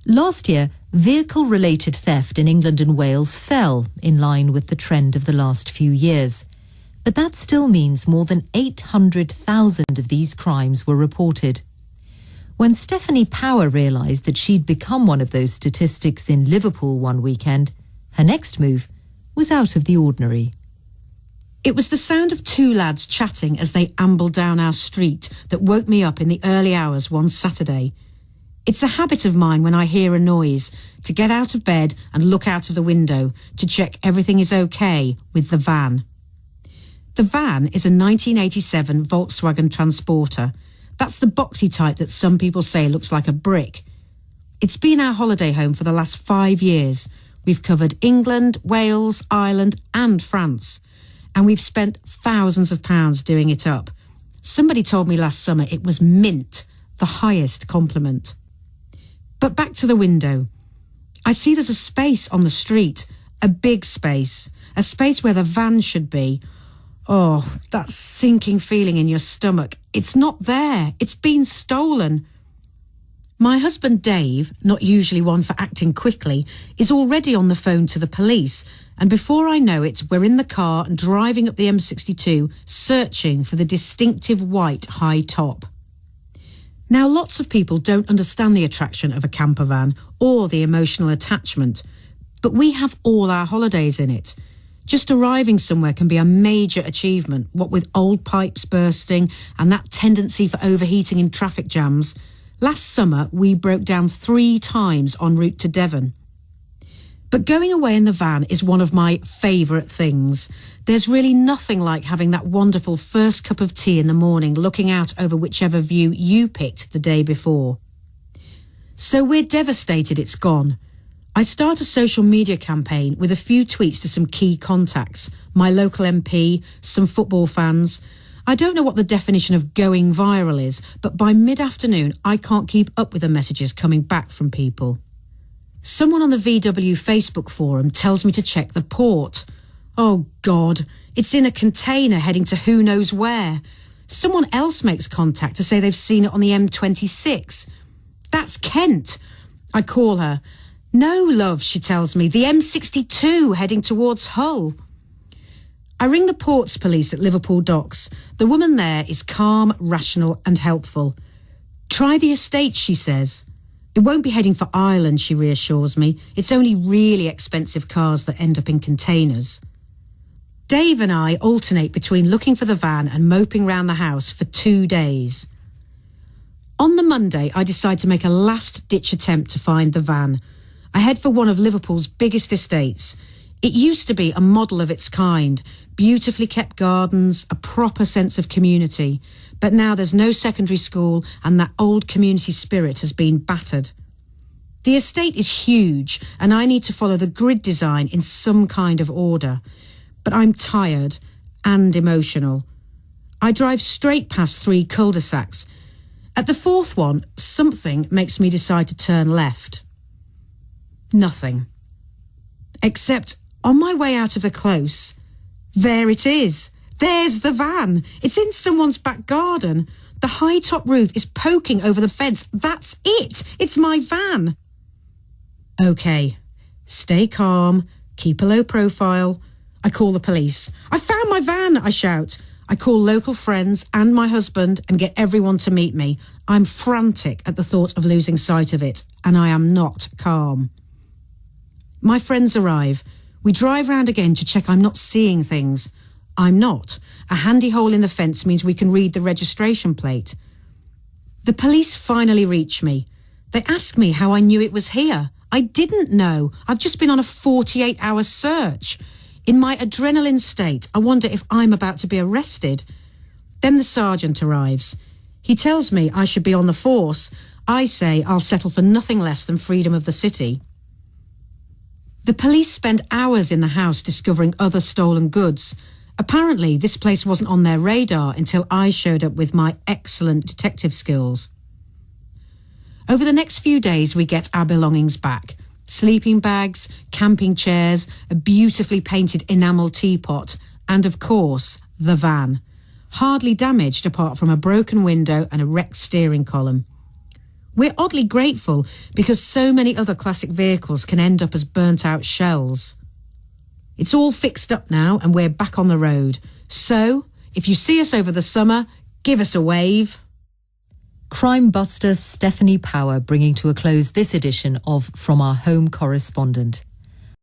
Last year, vehicle-related theft in England and Wales fell in line with the trend of the last few years. But that still means more than 800,000 of these crimes were reported. When Stephanie Power realised that she'd become one of those statistics in Liverpool one weekend, her next move was out of the ordinary. It was the sound of two lads chatting as they ambled down our street that woke me up in the early hours one Saturday. It's a habit of mine when I hear a noise to get out of bed and look out of the window to check everything is okay with the van. The van is a 1987 Volkswagen Transporter. That's the boxy type that some people say looks like a brick. It's been our holiday home for the last 5 years. We've covered England, Wales, Ireland and France. And we've spent thousands of pounds doing it up. Somebody told me last summer it was mint, the highest compliment. But back to the window. I see there's a space on the street, a big space, a space where the van should be. Oh, that sinking feeling in your stomach. It's not there. It's been stolen. My husband Dave, not usually one for acting quickly, is already on the phone to the police, and before I know it, we're in the car and driving up the M62, searching for the distinctive white high top. Now, lots of people don't understand the attraction of a camper van or the emotional attachment, but we have all our holidays in it. Just arriving somewhere can be a major achievement, what with old pipes bursting and that tendency for overheating in traffic jams. Last summer, we broke down 3 times en route to Devon. But going away in the van is one of my favourite things. There's really nothing like having that wonderful first cup of tea in the morning looking out over whichever view you picked the day before. So we're devastated it's gone. I start a social media campaign with a few tweets to some key contacts, my local MP, some football fans. I don't know what the definition of going viral is, but by mid-afternoon I can't keep up with the messages coming back from people. Someone on the VW Facebook forum tells me to check the port. Oh God, it's in a container heading to who knows where. Someone else makes contact to say they've seen it on the M26. That's Kent. I call her. No, love, she tells me, the M62 heading towards Hull. I ring the ports police at Liverpool Docks. The woman there is calm, rational and helpful. Try the estate, she says. It won't be heading for Ireland, she reassures me. It's only really expensive cars that end up in containers. Dave and I alternate between looking for the van and moping round the house for 2 days. On the Monday, I decide to make a last-ditch attempt to find the van. I head for one of Liverpool's biggest estates. It used to be a model of its kind, beautifully kept gardens, a proper sense of community. But now there's no secondary school and that old community spirit has been battered. The estate is huge and I need to follow the grid design in some kind of order. But I'm tired and emotional. I drive straight past 3 cul-de-sacs. At the 4th one, something makes me decide to turn left. Nothing. Except on my way out of the close, there it is. There's the van. It's in someone's back garden. The high top roof is poking over the fence. That's it. It's my van. Okay, stay calm, keep a low profile. I call the police. I found my van, I shout. I call local friends and my husband and get everyone to meet me. I'm frantic at the thought of losing sight of it, and I am not calm. My friends arrive. We drive round again to check I'm not seeing things. I'm not. A handy hole in the fence means we can read the registration plate. The police finally reach me. They ask me how I knew it was here. I didn't know. I've just been on a 48-hour search. In my adrenaline state, I wonder if I'm about to be arrested. Then the sergeant arrives. He tells me I should be on the force. I say I'll settle for nothing less than freedom of the city. The police spend hours in the house discovering other stolen goods. Apparently, this place wasn't on their radar until I showed up with my excellent detective skills. Over the next few days, we get our belongings back. Sleeping bags, camping chairs, a beautifully painted enamel teapot, and of course, the van. Hardly damaged apart from a broken window and a wrecked steering column. We're oddly grateful because so many other classic vehicles can end up as burnt-out shells. It's all fixed up now and we're back on the road. So, if you see us over the summer, give us a wave. Crime buster Stephanie Power bringing to a close this edition of From Our Home Correspondent.